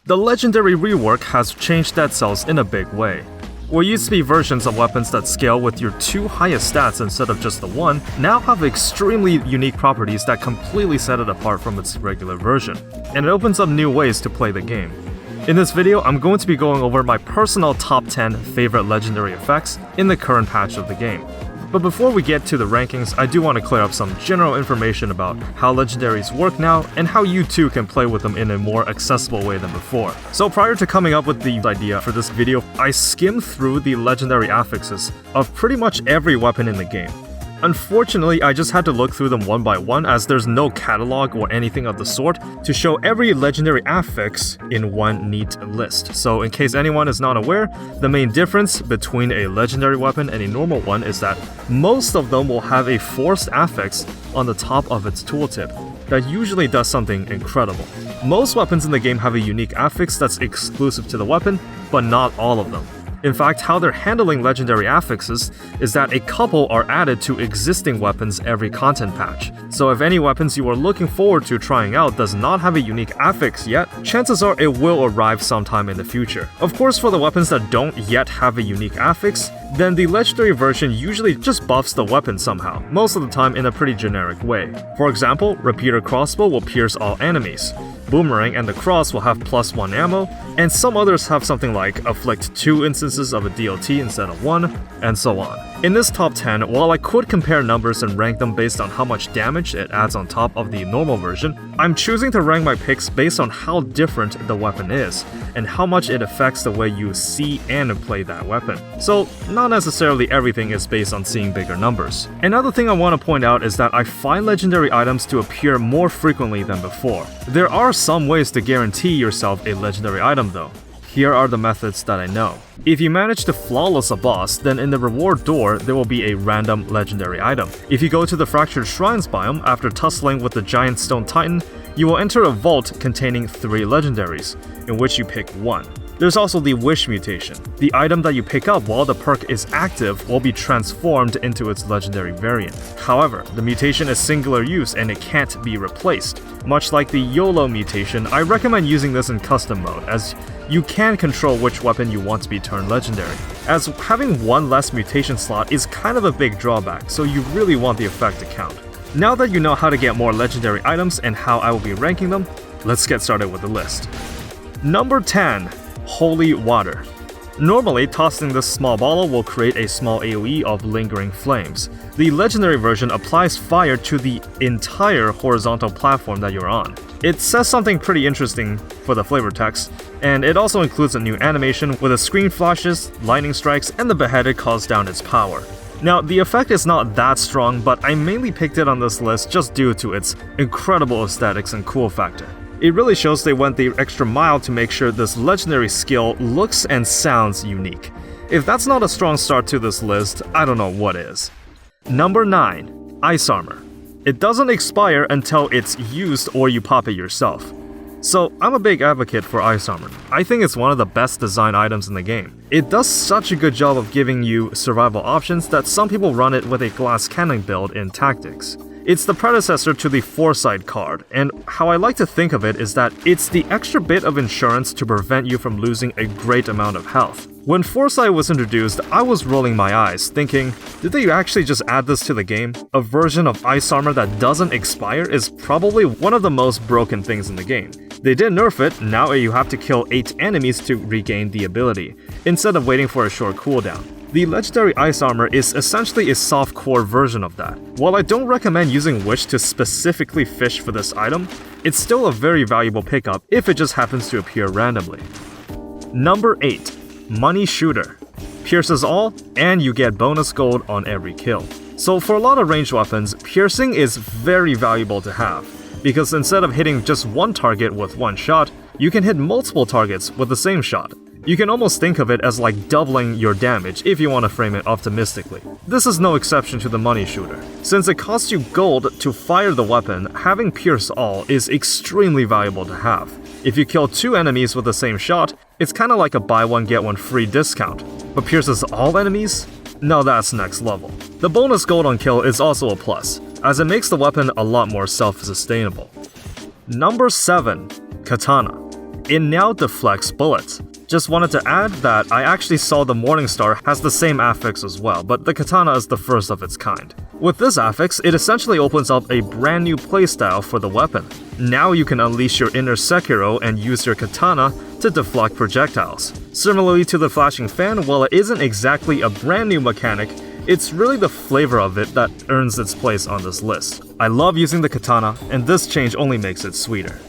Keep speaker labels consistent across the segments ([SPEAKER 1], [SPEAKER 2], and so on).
[SPEAKER 1] The legendary rework has changed dead cells in a big way. What used to be versions of weapons that scale with your 2 highest stats instead of just the 1, now have extremely unique properties that completely set it apart from its regular version, and it opens up new ways to play the game. In this video, I'm going to be going over my personal top 10 favorite legendary effects in the current patch of the game. But before we get to the rankings, I do want to clear up some general information about how legendaries work now and how you too can play with them in a more accessible way than before. So prior to coming up with the idea for this video, I skimmed through the legendary affixes of pretty much every weapon in the game. Unfortunately, I just had to look through them one by one as there's no catalog or anything of the sort to show every legendary affix in one neat list. So in case anyone is not aware, the main difference between a legendary weapon and a normal one is that most of them will have a forced affix on the top of its tooltip that usually does something incredible. Most weapons in the game have a unique affix that's exclusive to the weapon, but not all of them. In fact, how they're handling legendary affixes is that a couple are added to existing weapons every content patch. So if any weapons you are looking forward to trying out does not have a unique affix yet, chances are it will arrive sometime in the future. Of course, for the weapons that don't yet have a unique affix, then the legendary version usually just buffs the weapon somehow, most of the time in a pretty generic way. For example, Repeater Crossbow will pierce all enemies, Boomerang and the Cross will have +1 ammo, and some others have something like Afflict 2 instances of a DLT instead of 1, and so on. In this top 10, while I could compare numbers and rank them based on how much damage it adds on top of the normal version, I'm choosing to rank my picks based on how different the weapon is, and how much it affects the way you see and play that weapon. So, not necessarily everything is based on seeing bigger numbers. Another thing I want to point out is that I find legendary items to appear more frequently than before. There are some ways to guarantee yourself a legendary item though. Here are the methods that I know. If you manage to flawless a boss, then in the reward door, there will be a random legendary item. If you go to the Fractured Shrines biome after tussling with the Giant Stone Titan, you will enter a vault containing 3 legendaries, in which you pick one. There's also the Wish mutation. The item that you pick up while the perk is active will be transformed into its legendary variant. However, the mutation is singular use and it can't be replaced. Much like the YOLO mutation, I recommend using this in custom mode, as you can control which weapon you want to be turned legendary, as having one less mutation slot is kind of a big drawback, so you really want the effect to count. Now that you know how to get more legendary items and how I will be ranking them, let's get started with the list. Number 10. Holy Water. Normally, tossing this small bottle will create a small AoE of lingering flames. The legendary version applies fire to the entire horizontal platform that you're on. It says something pretty interesting for the flavor text, and it also includes a new animation where the screen flashes, lightning strikes, and the beheaded calls down its power. Now, the effect is not that strong, but I mainly picked it on this list just due to its incredible aesthetics and cool factor. It really shows they went the extra mile to make sure this legendary skill looks and sounds unique. If that's not a strong start to this list, I don't know what is. Number 9. Ice Armor. It doesn't expire until it's used or you pop it yourself. So, I'm a big advocate for Ice Armor. I think it's one of the best designed items in the game. It does such a good job of giving you survival options that some people run it with a glass cannon build in Tactics. It's the predecessor to the Foresight card, and how I like to think of it is that it's the extra bit of insurance to prevent you from losing a great amount of health. When Foresight was introduced, I was rolling my eyes, thinking, did they actually just add this to the game? A version of Ice Armor that doesn't expire is probably one of the most broken things in the game. They did nerf it, now you have to kill 8 enemies to regain the ability, instead of waiting for a short cooldown. The legendary Ice Armor is essentially a soft-core version of that. While I don't recommend using Wish to specifically fish for this item, it's still a very valuable pickup if it just happens to appear randomly. Number 8. Money Shooter. Pierces all, and you get bonus gold on every kill. So for a lot of ranged weapons, piercing is very valuable to have, because instead of hitting just one target with one shot, you can hit multiple targets with the same shot. You can almost think of it as like doubling your damage if you want to frame it optimistically. This is no exception to the Money Shooter. Since it costs you gold to fire the weapon, having Pierce All is extremely valuable to have. If you kill 2 enemies with the same shot, it's kinda like a buy one get one free discount. But pierces all enemies? No, that's next level. The bonus gold on kill is also a plus, as it makes the weapon a lot more self-sustainable. Number 7. Katana. it now deflects bullets. Just wanted to add that I actually saw the Morningstar has the same affix as well, but the katana is the first of its kind. With this affix, it essentially opens up a brand new playstyle for the weapon. Now you can unleash your inner Sekiro and use your katana to deflect projectiles. Similarly to the flashing fan, while it isn't exactly a brand new mechanic, it's really the flavor of it that earns its place on this list. I love using the katana, and this change only makes it sweeter.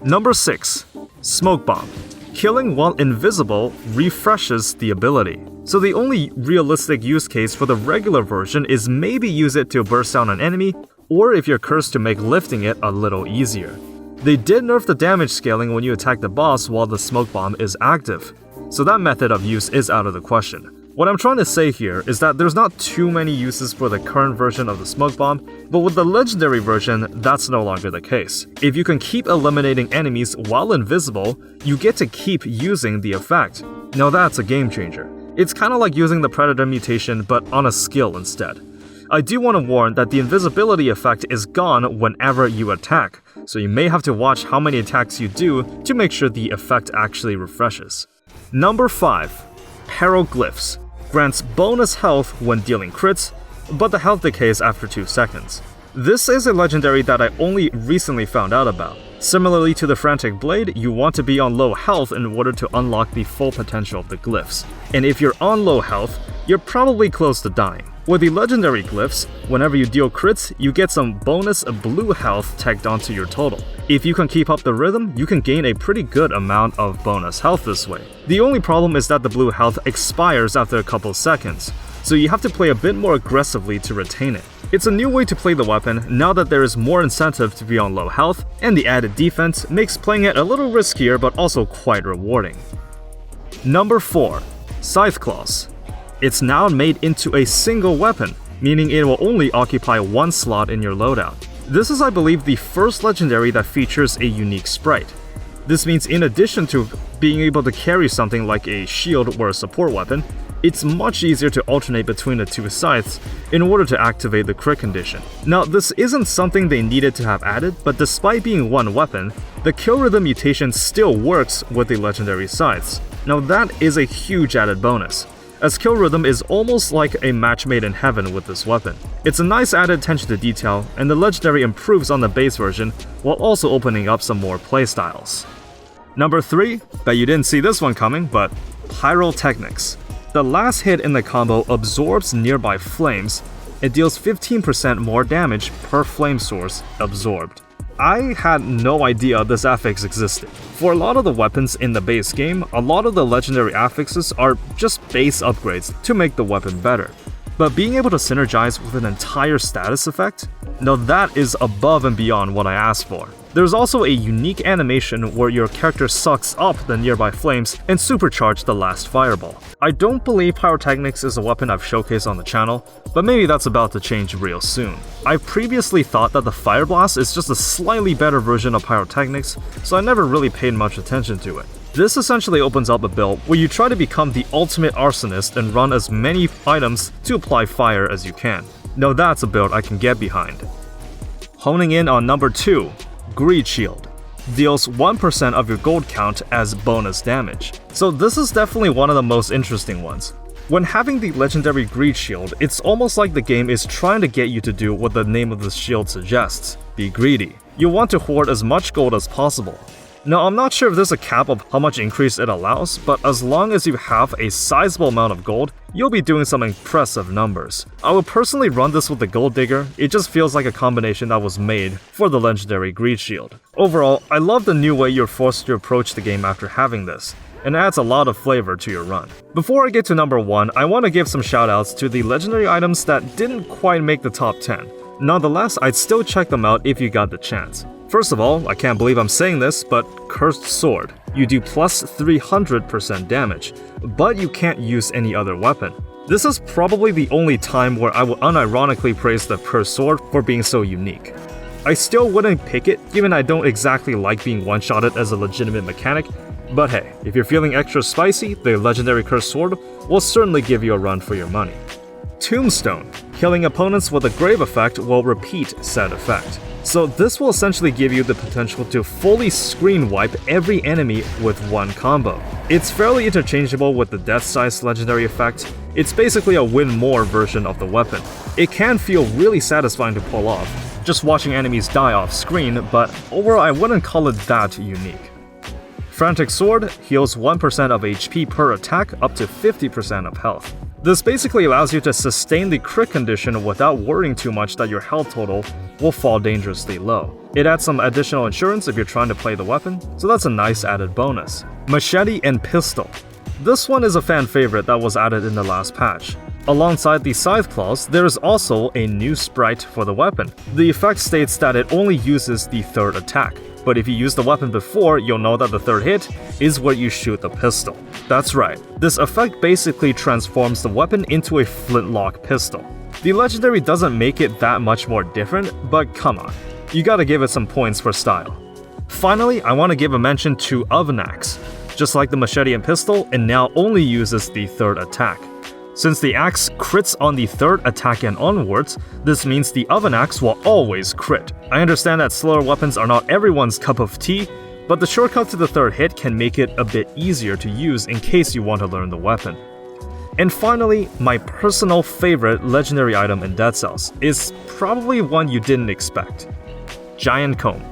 [SPEAKER 1] Number 6. Smoke Bomb. Killing while invisible refreshes the ability. So the only realistic use case for the regular version is maybe use it to burst down an enemy, or if you're cursed to make lifting it a little easier. They did nerf the damage scaling when you attack the boss while the smoke bomb is active, so that method of use is out of the question. What I'm trying to say here is that there's not too many uses for the current version of the smoke bomb, but with the legendary version, that's no longer the case. If you can keep eliminating enemies while invisible, you get to keep using the effect. Now that's a game changer. It's kinda like using the Predator mutation but on a skill instead. I do want to warn that the invisibility effect is gone whenever you attack, so you may have to watch how many attacks you do to make sure the effect actually refreshes. Number 5. Hieroglyphs. Grants bonus health when dealing crits, but the health decays after 2 seconds. This is a legendary that I only recently found out about. Similarly to the Frantic Blade, you want to be on low health in order to unlock the full potential of the glyphs. And if you're on low health, you're probably close to dying. With the legendary glyphs, whenever you deal crits, you get some bonus blue health tagged onto your total. If you can keep up the rhythm, you can gain a pretty good amount of bonus health this way. The only problem is that the blue health expires after a couple seconds, so you have to play a bit more aggressively to retain it. It's a new way to play the weapon now that there is more incentive to be on low health, and the added defense makes playing it a little riskier but also quite rewarding. Number 4. Scythe Claws. It's now made into a single weapon, meaning it will only occupy one slot in your loadout. This is, I believe, the first legendary that features a unique sprite. This means in addition to being able to carry something like a shield or a support weapon, it's much easier to alternate between the two scythes in order to activate the crit condition. Now, this isn't something they needed to have added, but despite being one weapon, the kill rhythm mutation still works with the legendary scythes. Now that is a huge added bonus, as kill rhythm is almost like a match made in heaven with this weapon. It's a nice added attention to detail, and the legendary improves on the base version while also opening up some more playstyles. Number 3, bet you didn't see this one coming, but Pyrotechnics. The last hit in the combo absorbs nearby flames. It deals 15% more damage per flame source absorbed. I had no idea this affix existed. For a lot of the weapons in the base game, a lot of the legendary affixes are just base upgrades to make the weapon better. But being able to synergize with an entire status effect? Now that is above and beyond what I asked for. There's also a unique animation where your character sucks up the nearby flames and supercharges the last fireball. I don't believe Pyrotechnics is a weapon I've showcased on the channel, but maybe that's about to change real soon. I previously thought that the Fire Blast is just a slightly better version of Pyrotechnics, so I never really paid much attention to it. This essentially opens up a build where you try to become the ultimate arsonist and run as many items to apply fire as you can. Now that's a build I can get behind. Honing in on number 2, Greed Shield. Deals 1% of your gold count as bonus damage. So this is definitely one of the most interesting ones. When having the legendary Greed Shield, it's almost like the game is trying to get you to do what the name of the shield suggests, be greedy. You want to hoard as much gold as possible. Now, I'm not sure if there's a cap of how much increase it allows, but as long as you have a sizable amount of gold, you'll be doing some impressive numbers. I would personally run this with the Gold Digger. It just feels like a combination that was made for the legendary Greed Shield. Overall, I love the new way you're forced to approach the game after having this, and it adds a lot of flavor to your run. Before I get to number 1, I want to give some shoutouts to the legendary items that didn't quite make the top 10. Nonetheless, I'd still check them out if you got the chance. First of all, I can't believe I'm saying this, but Cursed Sword. You do plus 300% damage, but you can't use any other weapon. This is probably the only time where I will unironically praise the Cursed Sword for being so unique. I still wouldn't pick it, given I don't exactly like being one-shotted as a legitimate mechanic, but hey, if you're feeling extra spicy, the legendary Cursed Sword will certainly give you a run for your money. Tombstone. Killing opponents with a grave effect will repeat said effect. So this will essentially give you the potential to fully screen wipe every enemy with one combo. It's fairly interchangeable with the Death Size legendary effect. It's basically a win more version of the weapon. It can feel really satisfying to pull off, just watching enemies die off screen, but overall I wouldn't call it that unique. Frantic Sword heals 1% of HP per attack up to 50% of health. This basically allows you to sustain the crit condition without worrying too much that your health total will fall dangerously low. It adds some additional insurance if you're trying to play the weapon, so that's a nice added bonus. Machete and Pistol. This one is a fan favorite that was added in the last patch. Alongside the Scythe Claws, there is also a new sprite for the weapon. The effect states that it only uses the third attack, but if you use the weapon before, you'll know that the third hit is where you shoot the pistol. That's right, this effect basically transforms the weapon into a flintlock pistol. The legendary doesn't make it that much more different, but come on, you gotta give it some points for style. Finally, I want to give a mention to Oven Axe. Just like the Machete and Pistol, it now only uses the third attack. Since the axe crits on the third attack and onwards, this means the Oven Axe will always crit. I understand that slower weapons are not everyone's cup of tea, but the shortcut to the third hit can make it a bit easier to use in case you want to learn the weapon. And finally, my personal favorite legendary item in Dead Cells is probably one you didn't expect. Giant Comb.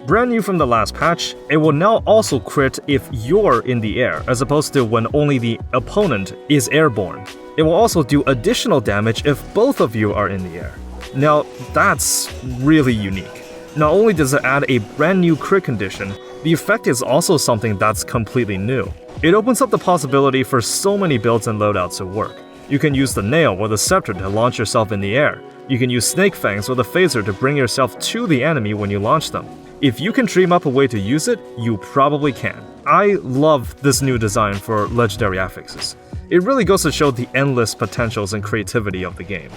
[SPEAKER 1] Brand new from the last patch, it will now also crit if you're in the air, as opposed to when only the opponent is airborne. It will also do additional damage if both of you are in the air. Now, that's really unique. Not only does it add a brand new crit condition, the effect is also something that's completely new. It opens up the possibility for so many builds and loadouts to work. You can use the nail or the scepter to launch yourself in the air. You can use snake fangs or the phaser to bring yourself to the enemy when you launch them. If you can dream up a way to use it, you probably can. I love this new design for legendary affixes. It really goes to show the endless potentials and creativity of the game.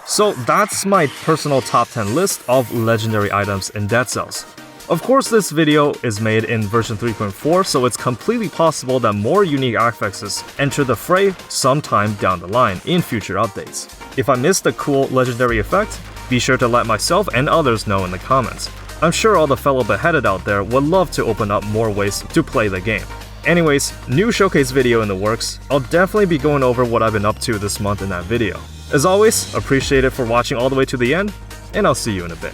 [SPEAKER 1] So that's my personal top 10 list of legendary items in Dead Cells. Of course, this video is made in version 3.4, so it's completely possible that more unique affixes enter the fray sometime down the line in future updates. If I missed a cool legendary effect, be sure to let myself and others know in the comments. I'm sure all the fellow beheaded out there would love to open up more ways to play the game. Anyways, new showcase video in the works. I'll definitely be going over what I've been up to this month in that video. As always, appreciate it for watching all the way to the end, and I'll see you in a bit.